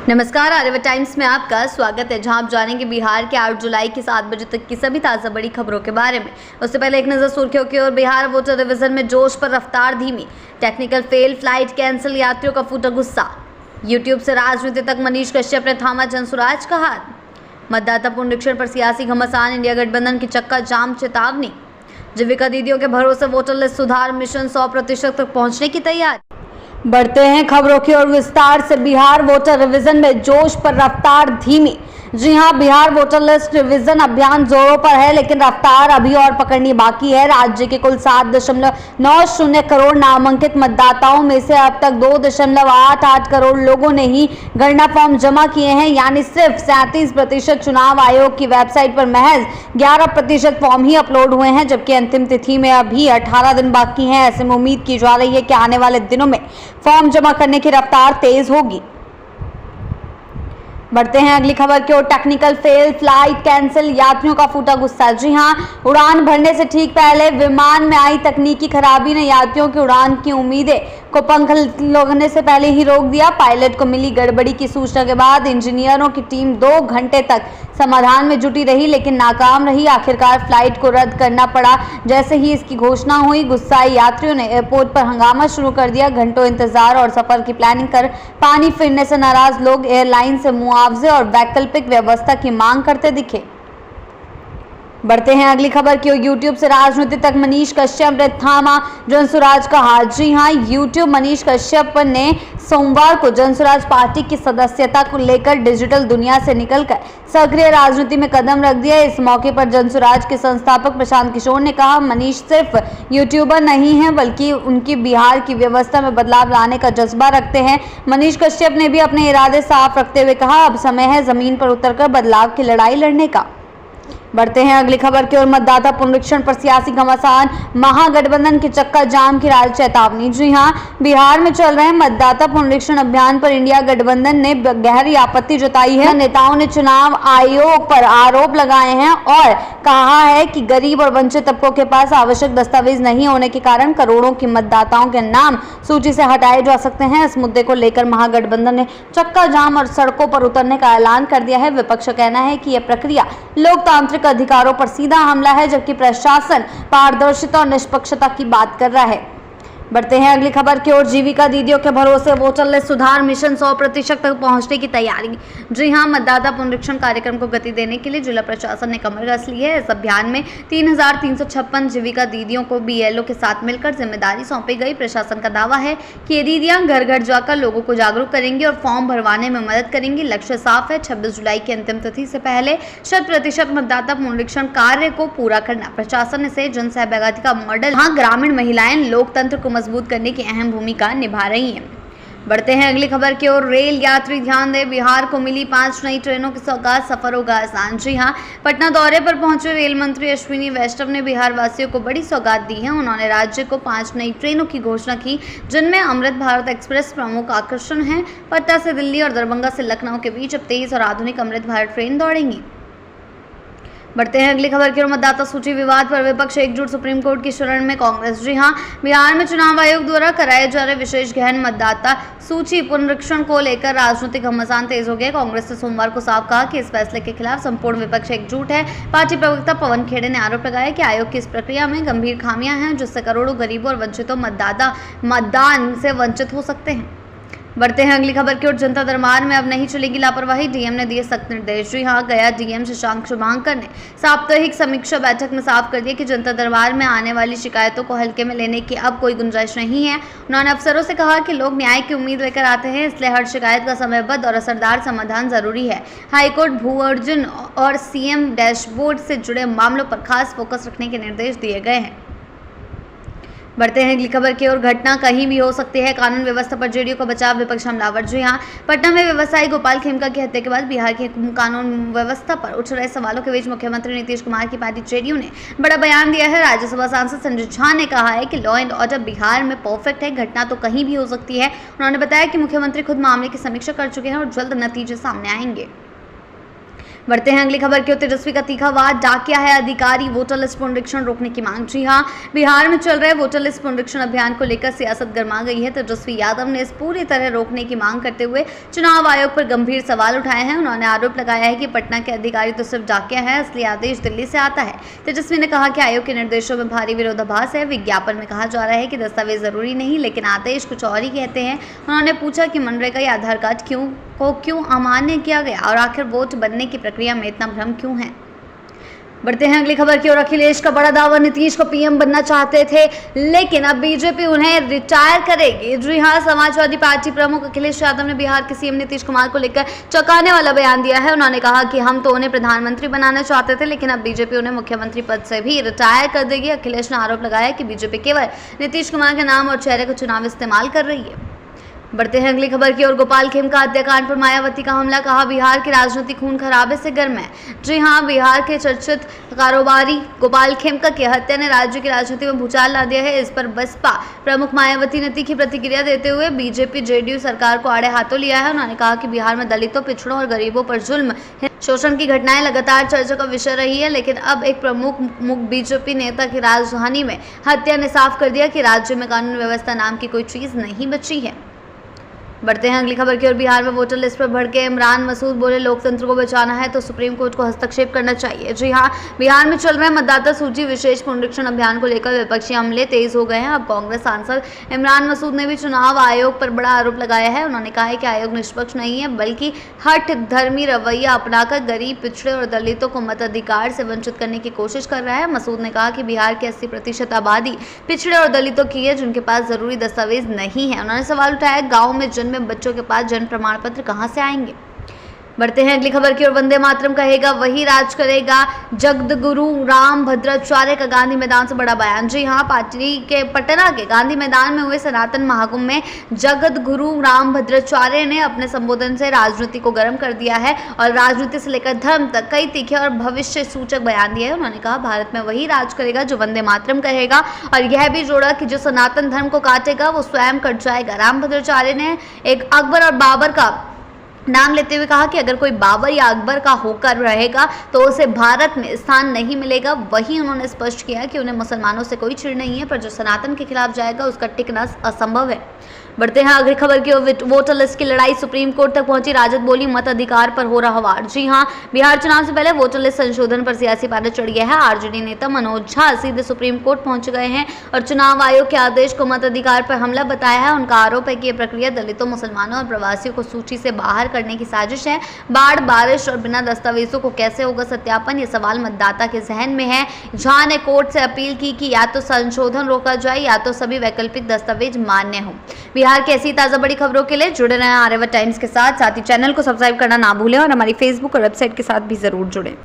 नमस्कार, आर्यव्रत टाइम्स में आपका स्वागत है, जहां आप जानेंगे बिहार के 8 जुलाई की 7 बजे तक की सभी ताज़ा बड़ी खबरों के बारे में। उससे पहले एक नज़र सुर्खियों की ओर। बिहार वोटर रिवीजन में जोश पर रफ्तार धीमी, टेक्निकल फेल, फ्लाइट कैंसिल, यात्रियों का फूटा गुस्सा। यूट्यूब से राजनीति तक मनीष कश्यप ने थामा जनसुराज का हाथ। मतदाता पुनरीक्षण पर सियासी घमासान, इंडिया गठबंधन की चक्का जाम चेतावनी। जीविका दीदियों के भरोसे वोटर लिस्ट सुधार मिशन 100% तक पहुंचने की तैयारी। बढ़ते हैं खबरों की ओर विस्तार से। बिहार वोटर रिवीजन में जोश पर रफ्तार धीमी। जी हां, बिहार वोटर लिस्ट रिवीजन अभियान जोरों पर है, लेकिन रफ्तार अभी और पकड़नी बाकी है। राज्य के कुल 7.90 करोड़ नामांकित मतदाताओं में से अब तक 2.88 करोड़ लोगों ने ही गणना फॉर्म जमा किए हैं, यानी सिर्फ 37%। चुनाव आयोग की वेबसाइट पर महज 11% फॉर्म ही अपलोड हुए हैं, जबकि अंतिम तिथि में अभी 18 दिन बाकी हैं। ऐसे में उम्मीद की जा रही है कि आने वाले दिनों में फॉर्म जमा करने की रफ्तार तेज होगी। बढ़ते हैं अगली खबर की ओर। टेक्निकल फेल, फ्लाइट कैंसिल, यात्रियों का फूटा गुस्सा। जी हां, उड़ान भरने से ठीक पहले विमान में आई तकनीकी खराबी ने यात्रियों की उड़ान की उम्मीदें को पंख लगने से पहले ही रोक दिया। पायलट को मिली गड़बड़ी की सूचना के बाद इंजीनियरों की टीम 2 घंटे तक समाधान में जुटी रही, लेकिन नाकाम रही। आखिरकार फ्लाइट को रद्द करना पड़ा। जैसे ही इसकी घोषणा हुई, गुस्साए यात्रियों ने एयरपोर्ट पर हंगामा शुरू कर दिया। घंटों इंतजार और सफर की प्लानिंग कर पानी फिरने से नाराज लोग एयरलाइन से मुआवजे और वैकल्पिक व्यवस्था की मांग करते दिखे। बढ़ते हैं अगली खबर की ओर। यूट्यूब से राजनीति तक मनीष कश्यप ने थामा जनसुराज का हाथ। जी हां, यूट्यूब मनीष कश्यप ने सोमवार को जनसुराज पार्टी की सदस्यता को लेकर डिजिटल दुनिया से निकलकर सक्रिय राजनीति में कदम रख दिया। इस मौके पर जनसुराज के संस्थापक प्रशांत किशोर ने कहा, मनीष सिर्फ यूट्यूबर नहीं है, बल्कि उनकी बिहार की व्यवस्था में बदलाव लाने का जज्बा रखते हैं। मनीष कश्यप ने भी अपने इरादे साफ रखते हुए कहा, अब समय है जमीन पर उतरकर बदलाव की लड़ाई लड़ने का। बढ़ते हैं अगली खबर की ओर। मतदाता पुनरीक्षण पर सियासी घमासान, महागठबंधन की चक्का जाम की राज चेतावनी। जी हां, बिहार में चल रहे मतदाता पुनरीक्षण अभियान पर इंडिया गठबंधन ने गहरी आपत्ति जताई है। नेताओं ने चुनाव आयोग पर आरोप लगाए हैं और कहा है कि गरीब और वंचित तबकों के पास आवश्यक दस्तावेज नहीं होने के कारण करोड़ों की मतदाताओं के नाम सूची से हटाए जा सकते हैं। इस मुद्दे को लेकर महागठबंधन ने चक्का जाम और सड़कों पर उतरने का ऐलान कर दिया है। विपक्ष का कहना है कि यह प्रक्रिया लोकतांत्रिक अधिकारों पर सीधा हमला है, जबकि प्रशासन पारदर्शिता और निष्पक्षता की बात कर रहा है। बढ़ते हैं अगली खबर की ओर। जीविका दीदियों के भरोसे वोटर लिस्ट सुधार मिशन 100% तक पहुंचने की तैयारी। जी हां, मतदाता पुनरीक्षण कार्यक्रम को गति देने के लिए जिला प्रशासन ने कमर कस ली है। इस अभियान में 3356 जीविका दीदियों को बीएलओ के साथ मिलकर जिम्मेदारी सौंपी गई। प्रशासन का दावा है कि ये दीदियां घर घर जाकर लोगों को जागरूक करेंगी और फॉर्म भरवाने में मदद करेंगी। लक्ष्य साफ है, 26 जुलाई की अंतिम तिथि से पहले 100% मतदाता पुनरीक्षण कार्य को पूरा करना। प्रशासन से जन सहभागिता का मॉडल, जहां ग्रामीण महिलाएं लोकतंत्र को मजबूत करने की अहम भूमिका निभा रही हैं। बढ़ते हैं अगली खबर की ओर। रेल यात्री ध्यान दें, बिहार को मिली 5 नई ट्रेनों की सौगात, सफर होगा आसान। जी हां, पटना दौरे पर पहुंचे रेल मंत्री अश्विनी वैष्णव ने बिहार वासियों को बड़ी सौगात दी है। उन्होंने राज्य को 5 नई ट्रेनों की घोषणा की, जिनमें अमृत भारत एक्सप्रेस प्रमुख आकर्षण है। पटना से दिल्ली और दरभंगा से लखनऊ के बीच अब तेज और आधुनिक अमृत भारत ट्रेन दौड़ेंगी। बढ़ते हैं अगली खबर की ओर। मतदाता सूची विवाद पर विपक्ष एकजुट, सुप्रीम कोर्ट की शरण में कांग्रेस। जी हां, बिहार में चुनाव आयोग द्वारा कराए जा रहे विशेष गहन मतदाता सूची पुनरीक्षण को लेकर राजनीतिक घमासान तेज हो गया। कांग्रेस ने सोमवार को साफ कहा कि इस फैसले के खिलाफ संपूर्ण विपक्ष एकजुट है। पार्टी प्रवक्ता पवन खेड़े ने आरोप लगाया कि आयोग की इस प्रक्रिया में गंभीर खामियां हैं, जिससे करोड़ों गरीबों और वंचितों मतदाता मतदान से वंचित हो सकते हैं। बढ़ते हैं अगली खबर की ओर। जनता दरबार में अब नहीं चलेगी लापरवाही, डीएम ने दिए सख्त निर्देश। जी हां, गया डीएम शशांक शुभांकर ने साप्ताहिक समीक्षा बैठक में साफ कर दिया कि जनता दरबार में आने वाली शिकायतों को हल्के में लेने की अब कोई गुंजाइश नहीं है। उन्होंने अफसरों से कहा कि लोग न्याय की उम्मीद लेकर आते हैं, इसलिए हर शिकायत का समयबद्ध और असरदार समाधान जरूरी है। हाईकोर्ट भू अर्जुन और सीएम डैशबोर्ड से जुड़े मामलों पर खास फोकस रखने के निर्देश दिए गए हैं। बढ़ते हैं अगली खबर की ओर। घटना कहीं भी हो सकती है, कानून व्यवस्था पर जेडीयू का बचाव, विपक्ष हमलावर। जी हां, पटना में व्यवसायी गोपाल खेमका की हत्या के बाद बिहार की कानून व्यवस्था पर उठ रहे सवालों के बीच मुख्यमंत्री नीतीश कुमार की पार्टी जेडीयू ने बड़ा बयान दिया है। राज्यसभा सांसद संजय झा ने कहा है कि लॉ एंड ऑर्डर बिहार में परफेक्ट है, घटना तो कहीं भी हो सकती है। उन्होंने बताया कि मुख्यमंत्री खुद मामले की समीक्षा कर चुके हैं और जल्द नतीजे सामने आएंगे। बढ़ते हैं अगली खबर की ओर। तेजस्वी का तीखा वार, डाकिया है अधिकारी, वोटर लिस्ट पुनरीक्षण रोकने की मांग। जी हां, बिहार में चल रहे वोटर लिस्ट पुनरीक्षण अभियान को लेकर सियासत गर्मा गई है। तेजस्वी यादव ने इस पूरी तरह रोकने की मांग करते हुए चुनाव आयोग पर गंभीर सवाल उठाए हैं। उन्होंने आरोप लगाया है कि पटना के अधिकारी तो सिर्फ डाकिया है, असली आदेश दिल्ली से आता है। तेजस्वी ने कहा कि आयोग के निर्देशों में भारी विरोधाभास है। विज्ञापन में कहा जा रहा है कि दस्तावेज जरूरी नहीं, लेकिन आदेश कुछ और ही कहते हैं। उन्होंने पूछा कि मनरेगा या आधार कार्ड क्यों अमान्य किया गया और आखिर वोट बनने की प्रक्रिया में इतना भ्रम क्यों है। बढ़ते हैं अगली खबर की ओर। अखिलेश का बड़ा दावा, नीतीश को पीएम बनना चाहते थे लेकिन अब बीजेपी उन्हें रिटायर करेगी। जी हां, समाजवादी पार्टी प्रमुख अखिलेश यादव ने बिहार के सीएम नीतीश कुमार को लेकर चौंकाने वाला बयान दिया है। उन्होंने कहा कि हम तो उन्हें प्रधानमंत्री बनाना चाहते थे, लेकिन अब बीजेपी उन्हें मुख्यमंत्री पद से भी रिटायर कर देगी। अखिलेश ने आरोप लगाया कि बीजेपी केवल नीतीश कुमार के नाम और चेहरे को चुनाव इस्तेमाल कर रही है। बढ़ते हैं अगली खबर की ओर। गोपाल खेमका हत्याकांड पर मायावती का हमला, कहा बिहार की राजनीति खून खराबे से गर्म है। जी हां, बिहार के चर्चित कारोबारी गोपाल खेमका की हत्या ने राज्य की राजनीति में भूचाल ला दिया है। इस पर बसपा प्रमुख मायावती ने तीखी प्रतिक्रिया देते हुए बीजेपी जेडीयू सरकार को आड़े हाथों लिया है। उन्होंने कहा कि बिहार में दलितों, पिछड़ों और गरीबों पर जुल्म, शोषण की घटनाएं लगातार चर्चा का विषय रही है, लेकिन अब एक प्रमुख बीजेपी नेता की राजधानी में हत्या ने साफ कर दिया कि राज्य में कानून व्यवस्था नाम की कोई चीज नहीं बची है। बढ़ते हैं अगली खबर की ओर। बिहार में वोटर लिस्ट पर भड़के इमरान मसूद, बोले लोकतंत्र को बचाना है तो सुप्रीम कोर्ट को हस्तक्षेप करना चाहिए। जी हां, बिहार में चल रहे मतदाता सूची विशेष पुनरीक्षण अभियान को लेकर विपक्षी हमले तेज हो गए हैं। अब कांग्रेस सांसद इमरान मसूद ने भी चुनाव आयोग पर बड़ा आरोप लगाया है। उन्होंने कहा है कि आयोग निष्पक्ष नहीं है, बल्कि हठ धर्मी रवैया अपनाकर गरीब, पिछड़े और दलितों को मताधिकार से वंचित करने की कोशिश कर रहा है। मसूद ने कहा कि बिहार की 80% आबादी पिछड़े और दलितों की है, जिनके पास जरूरी दस्तावेज नहीं है। उन्होंने सवाल उठाया, गाँव में में बच्चों के पास जन्म प्रमाण पत्र कहां से आएंगे। बढ़ते हैं अगली खबर की ओर। वंदे मातरम कहेगा वही राज करेगा, जगद्गुरु राम भद्राचार्य का गांधी मैदान से बड़ा बयान। जी हां, पार्टी के पटना के गांधी मैदान में हुए सनातन महाकुंभ में जगद्गुरु राम भद्राचार्य ने अपने संबोधन से राजनीति को गर्म कर दिया है और राजनीति से लेकर धर्म तक कई तीखे और भविष्य सूचक बयान दिए हैं। उन्होंने कहा भारत में वही राज करेगा जो वंदे मातरम कहेगा, और यह भी जोड़ा कि जो सनातन धर्म को काटेगा वो स्वयं कट जाएगा। राम भद्राचार्य ने एक अकबर और बाबर का नाम लेते हुए कहा कि अगर कोई बाबर या अकबर का होकर रहेगा तो उसे भारत में स्थान नहीं मिलेगा। वहीं उन्होंने स्पष्ट किया कि उन्हें मुसलमानों से कोई चिढ़ नहीं है, पर जो सनातन के खिलाफ जाएगा उसका टिकना असंभव है। बढ़ते हैं अगली खबर की ओर। वोटर लिस्ट की लड़ाई सुप्रीम कोर्ट तक पहुंची, राजद बोली मत अधिकार पर हो रहा वार। जी हां, बिहार चुनाव से पहले वोटर लिस्ट संशोधन पर सियासी पारा चढ़ गया है। आरजेडी नेता मनोज झा सीधे सुप्रीम कोर्ट पहुंच गए हैं और चुनाव आयोग के आदेश को मत अधिकार पर हमला बताया है। उनका आरोप है कि यह प्रक्रिया दलितों, मुसलमानों और प्रवासियों को सूची से बाहर करने की साजिश है। बाढ़, बारिश और बिना दस्तावेजों को कैसे होगा सत्यापन, ये सवाल मतदाता के जहन में है। झा ने कोर्ट से अपील की कि या तो संशोधन रोका जाए या तो सभी वैकल्पिक दस्तावेज मान्य हो। बिहार की ऐसी ताज़ा बड़ी खबरों के लिए जुड़े रहें आर्यावर्त टाइम्स के साथ ही चैनल को सब्सक्राइब करना ना भूलें और हमारी फेसबुक और वेबसाइट के साथ भी जरूर जुड़ें।